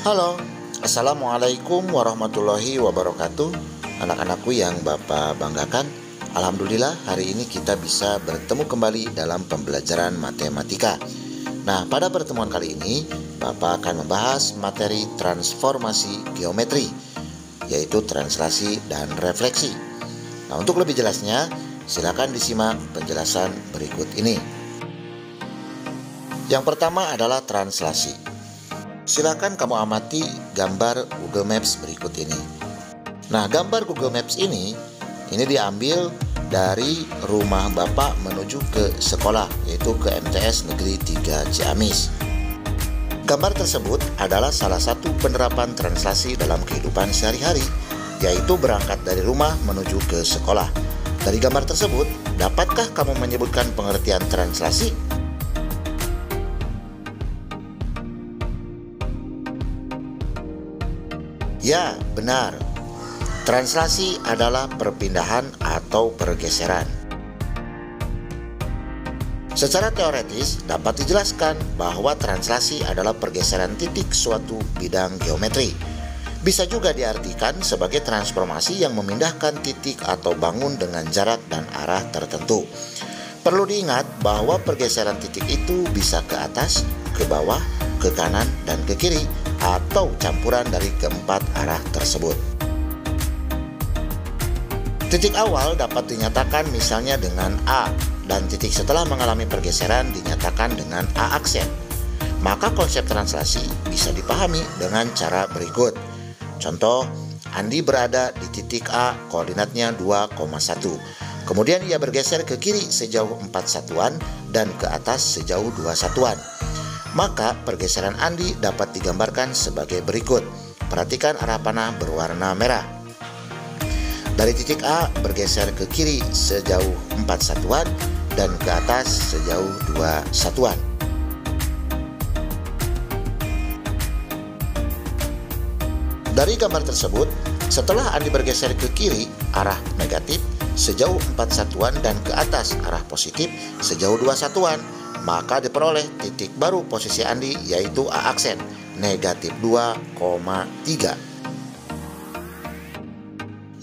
Halo, Assalamualaikum warahmatullahi wabarakatuh. Anak-anakku yang Bapak banggakan, Alhamdulillah hari ini kita bisa bertemu kembali dalam pembelajaran matematika. Nah, pada pertemuan kali ini Bapak akan membahas materi transformasi geometri, yaitu translasi dan refleksi. Nah, untuk lebih jelasnya, silakan disimak penjelasan berikut ini. Yang pertama adalah translasi. Silakan kamu amati gambar Google Maps berikut ini. Nah, gambar Google Maps ini diambil dari rumah Bapak menuju ke sekolah, yaitu ke MTS Negeri 3 Ciamis. Gambar tersebut adalah salah satu penerapan translasi dalam kehidupan sehari-hari, yaitu berangkat dari rumah menuju ke sekolah. Dari gambar tersebut, dapatkah kamu menyebutkan pengertian translasi? Ya, benar. Translasi adalah perpindahan atau pergeseran. Secara teoretis dapat dijelaskan bahwa translasi adalah pergeseran titik suatu bidang geometri. Bisa juga diartikan sebagai transformasi yang memindahkan titik atau bangun dengan jarak dan arah tertentu. Perlu diingat bahwa pergeseran titik itu bisa ke atas, ke bawah, ke kanan, dan ke kiri, atau campuran dari keempat arah tersebut. Titik awal dapat dinyatakan misalnya dengan A, dan titik setelah mengalami pergeseran dinyatakan dengan A aksen. Maka konsep translasi bisa dipahami dengan cara berikut. Contoh, Andi berada di titik A, koordinatnya 2,1. Kemudian ia bergeser ke kiri sejauh 4 satuan dan ke atas sejauh 2 satuan. Maka pergeseran Andi dapat digambarkan sebagai berikut. Perhatikan arah panah berwarna merah. Dari titik A bergeser ke kiri sejauh 4 satuan dan ke atas sejauh 2 satuan. Dari gambar tersebut, setelah Andi bergeser ke kiri arah negatif sejauh 4 satuan dan ke atas arah positif sejauh 2 satuan, maka diperoleh titik baru posisi Andi, yaitu A aksen, negatif 2,3.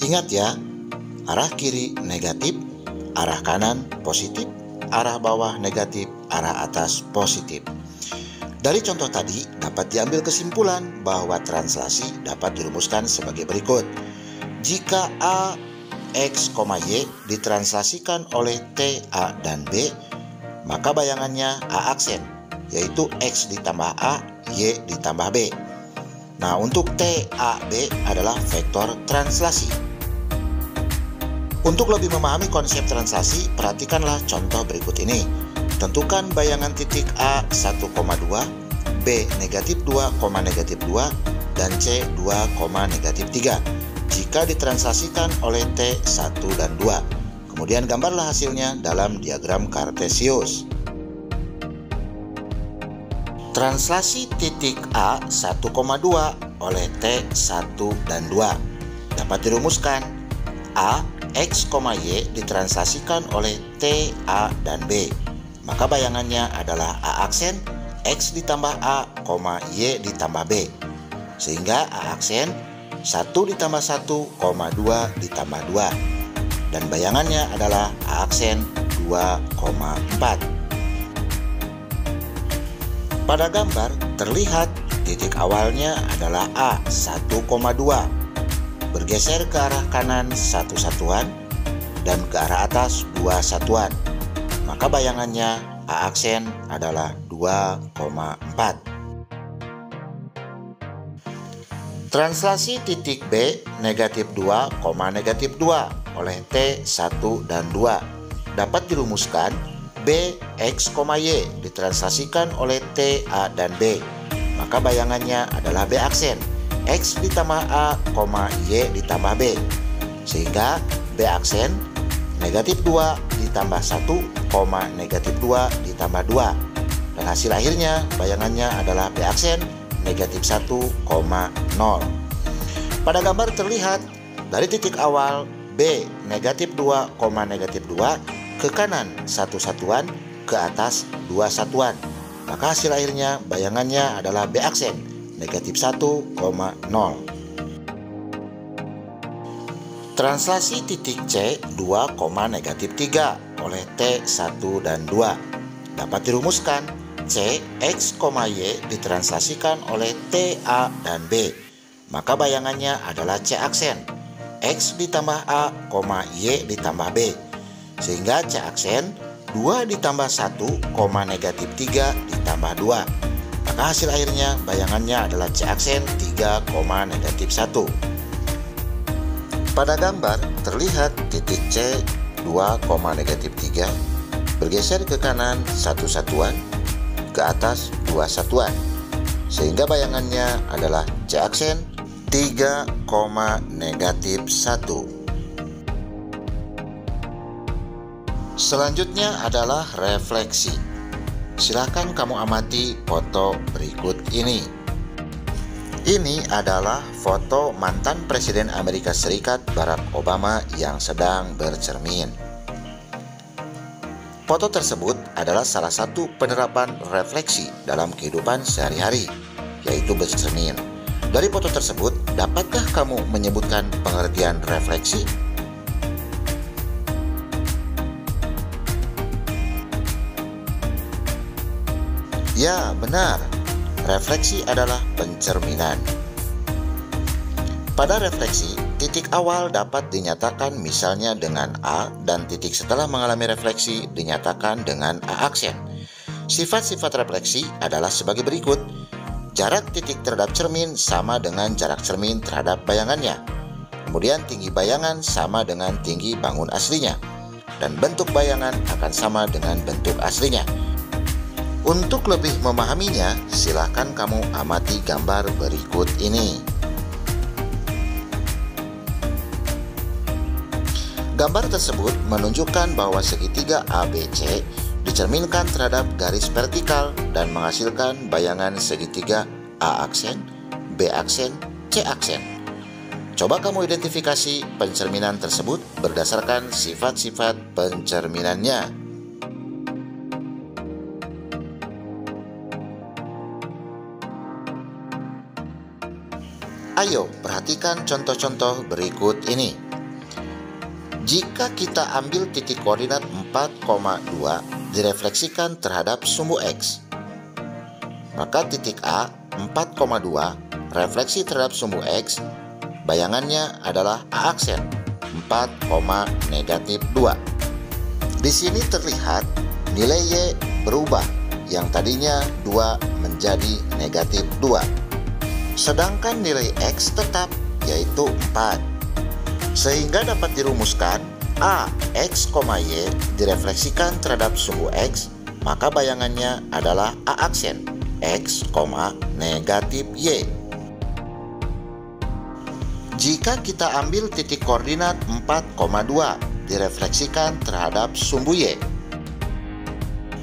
Ingat ya, arah kiri negatif, arah kanan positif, arah bawah negatif, arah atas positif. Dari contoh tadi dapat diambil kesimpulan bahwa translasi dapat dirumuskan sebagai berikut. Jika A, X, Y ditranslasikan oleh T, A, dan B, maka bayangannya A aksen, yaitu X ditambah A, Y ditambah B. Nah, untuk T, A, B adalah vektor translasi. Untuk lebih memahami konsep translasi, perhatikanlah contoh berikut ini. Tentukan bayangan titik A 1,2, B negatif 2, negatif 2, dan C 2, negatif 3 jika ditranslasikan oleh T 1 dan 2. Kemudian gambarlah hasilnya dalam diagram Kartesius. Translasi titik A 1,2 oleh T 1 dan 2 dapat dirumuskan. A, X, Y ditranslasikan oleh T, A, dan B. Maka bayangannya adalah A aksen, X ditambah A, Y ditambah B. Sehingga A aksen 1 ditambah 1, 2 ditambah 2. Dan bayangannya adalah A aksen 2,4. Pada gambar terlihat titik awalnya adalah A 1,2, bergeser ke arah kanan 1 satuan dan ke arah atas 2 satuan. Maka bayangannya A aksen adalah 2,4. Translasi titik B negatif 2, negatif 2 oleh T 1 dan 2 dapat dirumuskan. B, X, Y ditranslasikan oleh T, A, dan B. Maka bayangannya adalah B aksen, X ditambah A, Y ditambah B. Sehingga B aksen negatif 2 ditambah 1, negatif 2 ditambah 2. Dan hasil akhirnya bayangannya adalah B aksen negatif 1,0. Pada gambar terlihat dari titik awal B negatif 2, negatif 2 ke kanan 1 satuan, ke atas 2 satuan. Maka hasil akhirnya bayangannya adalah B aksen negatif 1,0. Translasi titik C 2, negatif 3 oleh T 1 dan 2 dapat dirumuskan. C, X, Y ditranslasikan oleh T, A, dan B. Maka bayangannya adalah C aksen. X ditambah A, Y ditambah B. Sehingga C aksen 2 ditambah 1, negatif 3 ditambah 2. Maka hasil akhirnya bayangannya adalah C aksen 3, negatif 1. Pada gambar terlihat titik C 2, negatif 3 bergeser ke kanan 1 satuan, ke atas 2 satuan. Sehingga bayangannya adalah C aksen 3, negatif 1. Selanjutnya adalah refleksi. Silakan kamu amati foto berikut ini. Ini adalah foto mantan Presiden Amerika Serikat Barack Obama yang sedang bercermin. Foto tersebut adalah salah satu penerapan refleksi dalam kehidupan sehari-hari, yaitu bercermin. Dari foto tersebut, dapatkah kamu menyebutkan pengertian refleksi? Ya, benar. Refleksi adalah pencerminan. Pada refleksi, titik awal dapat dinyatakan misalnya dengan A dan titik setelah mengalami refleksi dinyatakan dengan A aksen. Sifat-sifat refleksi adalah sebagai berikut. Jarak titik terhadap cermin sama dengan jarak cermin terhadap bayangannya. Kemudian tinggi bayangan sama dengan tinggi bangun aslinya. Dan bentuk bayangan akan sama dengan bentuk aslinya. Untuk lebih memahaminya, silakan kamu amati gambar berikut ini. Gambar tersebut menunjukkan bahwa segitiga ABC dicerminkan terhadap garis vertikal dan menghasilkan bayangan segitiga A aksen, B aksen, C aksen. Coba kamu identifikasi pencerminan tersebut berdasarkan sifat-sifat pencerminannya. Ayo, perhatikan contoh-contoh berikut ini. Jika kita ambil titik koordinat 4,2 direfleksikan terhadap sumbu X, maka titik A 4,2 refleksi terhadap sumbu X, bayangannya adalah A aksen 4, negatif 2. Di sini terlihat nilai Y berubah, yang tadinya 2 menjadi negatif 2. Sedangkan nilai X tetap, yaitu 4. Sehingga dapat dirumuskan A, X, Y direfleksikan terhadap sumbu X, maka bayangannya adalah A aksen X, negatif Y. Jika kita ambil titik koordinat 4,2 direfleksikan terhadap sumbu Y,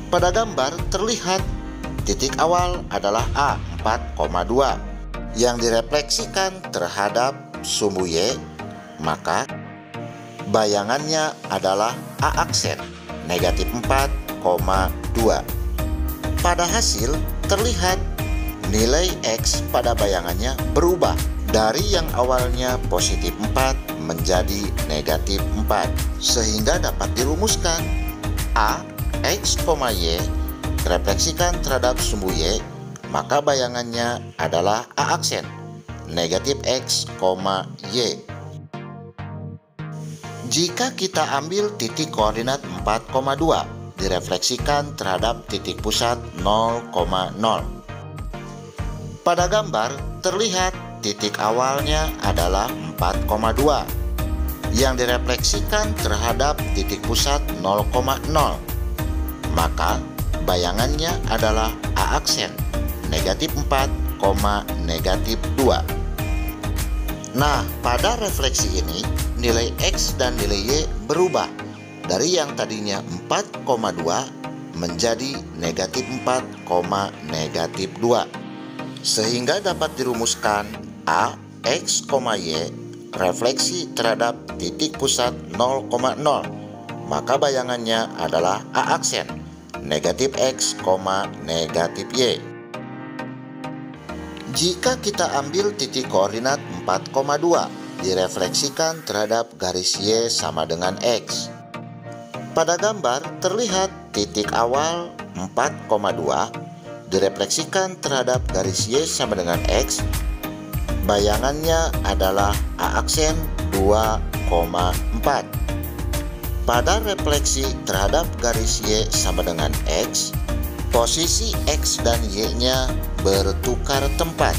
pada gambar terlihat titik awal adalah A 4,2 yang direfleksikan terhadap sumbu Y, maka bayangannya adalah A aksen negatif 4,2. Pada hasil terlihat nilai X pada bayangannya berubah dari yang awalnya positif 4 menjadi negatif 4, sehingga dapat dirumuskan A, X, Y refleksikan terhadap sumbu Y, maka bayangannya adalah A aksen negatif X, Y. Jika kita ambil titik koordinat 4,2 direfleksikan terhadap titik pusat 0,0, pada gambar terlihat titik awalnya adalah 4,2 yang direfleksikan terhadap titik pusat 0,0, maka bayangannya adalah A aksen negatif 4, negatif 2. Nah, pada refleksi ini nilai X dan nilai Y berubah dari yang tadinya 4,2 menjadi negatif 4, negatif 2, sehingga dapat dirumuskan A, X, Y refleksi terhadap titik pusat 0,0, maka bayangannya adalah A aksen negatif X, negatif Y. Jika kita ambil titik koordinat 4,2 direfleksikan terhadap garis Y sama dengan X. Pada gambar terlihat titik awal 4,2 direfleksikan terhadap garis Y sama dengan X. Bayangannya adalah A aksen 2,4. Pada refleksi terhadap garis Y sama dengan X, posisi X dan Y-nya bertukar tempat.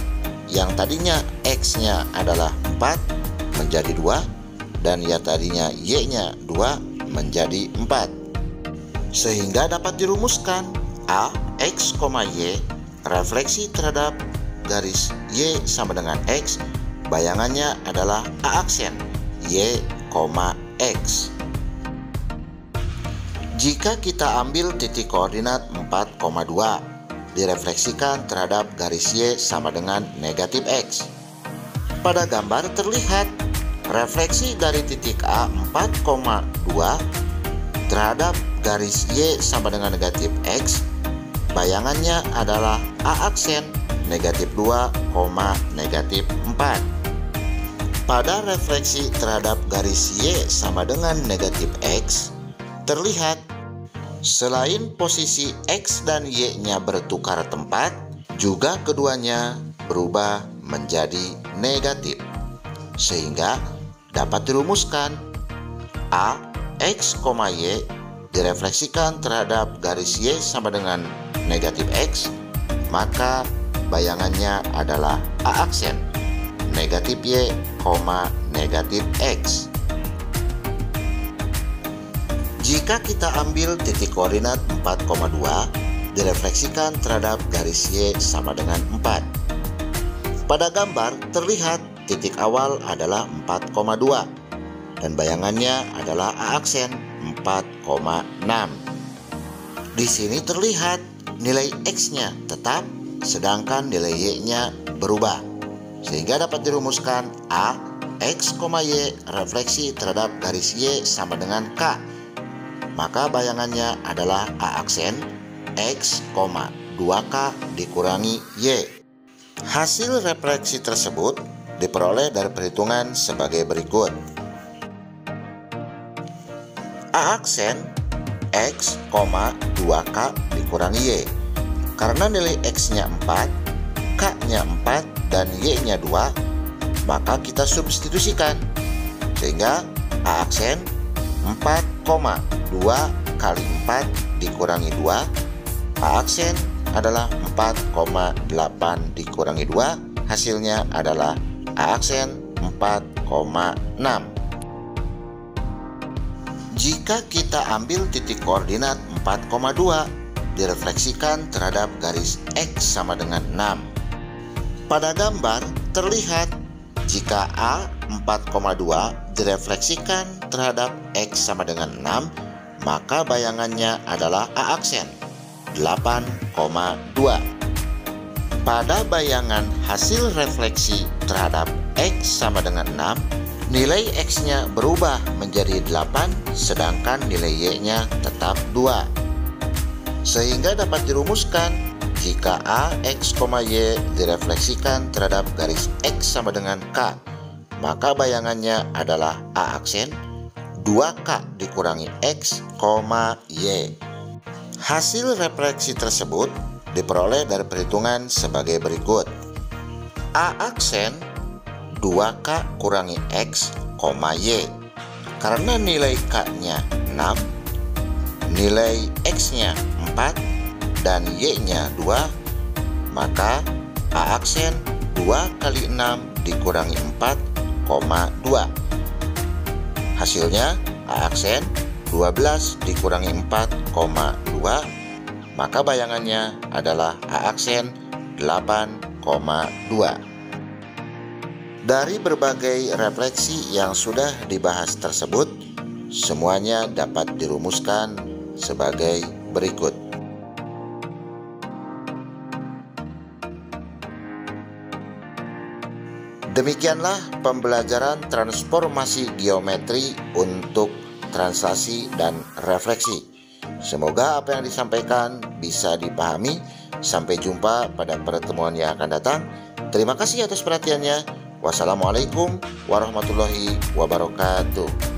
Yang tadinya X-nya adalah 4 menjadi 2 dan yang tadinya Y-nya 2 menjadi 4. Sehingga dapat dirumuskan A, X, Y refleksi terhadap garis Y sama dengan X, bayangannya adalah A aksen Y, X. Jika kita ambil titik koordinat 4,2 direfleksikan terhadap garis Y sama dengan negatif X. Pada gambar terlihat refleksi dari titik A 4,2 terhadap garis Y sama dengan negatif X. Bayangannya adalah A aksen negatif 2, negatif 4. Pada refleksi terhadap garis Y sama dengan negatif X, terlihat selain posisi X dan Y-nya bertukar tempat, juga keduanya berubah menjadi negatif. Sehingga dapat dirumuskan A, X, Y direfleksikan terhadap garis Y sama dengan negatif X, maka bayangannya adalah A aksen negatif Y, negatif X. Jika kita ambil titik koordinat 4,2 direfleksikan terhadap garis Y sama dengan 4. Pada gambar terlihat titik awal adalah 4,2 dan bayangannya adalah A aksen 4,6. Di sini terlihat nilai X-nya tetap sedangkan nilai Y-nya berubah. Sehingga dapat dirumuskan A, X, Y refleksi terhadap garis Y sama dengan K. Maka bayangannya adalah A aksen X, 2K dikurangi Y. Hasil refleksi tersebut diperoleh dari perhitungan sebagai berikut. A aksen X, 2K dikurangi Y. Karena nilai X-nya 4, K-nya 4, dan Y-nya 2, maka kita substitusikan. Sehingga A aksen 4,2 kali 4 dikurangi 2, A aksen adalah 4,8 dikurangi 2, hasilnya adalah A aksen 4,6. Jika kita ambil titik koordinat 4,2 direfleksikan terhadap garis X sama dengan 6. Pada gambar terlihat jika A 4,2 direfleksikan terhadap X sama dengan 6, maka bayangannya adalah A aksen 8,2. Pada bayangan hasil refleksi terhadap X sama dengan 6, nilai X-nya berubah menjadi 8, sedangkan nilai Y-nya tetap 2. Sehingga dapat dirumuskan jika A, X, Y direfleksikan terhadap garis X sama dengan K, maka bayangannya adalah A aksen 2K dikurangi X, Y. Hasil refleksi tersebut diperoleh dari perhitungan sebagai berikut. A aksen 2K kurangi X, Y. Karena nilai K-nya 6, nilai X-nya 4, dan Y-nya 2, maka A aksen 2 kali 6 dikurangi 4,2. Hasilnya A aksen 12 dikurangi 4,2, maka bayangannya adalah A aksen 8,2. Dari berbagai refleksi yang sudah dibahas tersebut, semuanya dapat dirumuskan sebagai berikut. Demikianlah pembelajaran transformasi geometri untuk translasi dan refleksi. Semoga apa yang disampaikan bisa dipahami. Sampai jumpa pada pertemuan yang akan datang. Terima kasih atas perhatiannya. Wassalamualaikum warahmatullahi wabarakatuh.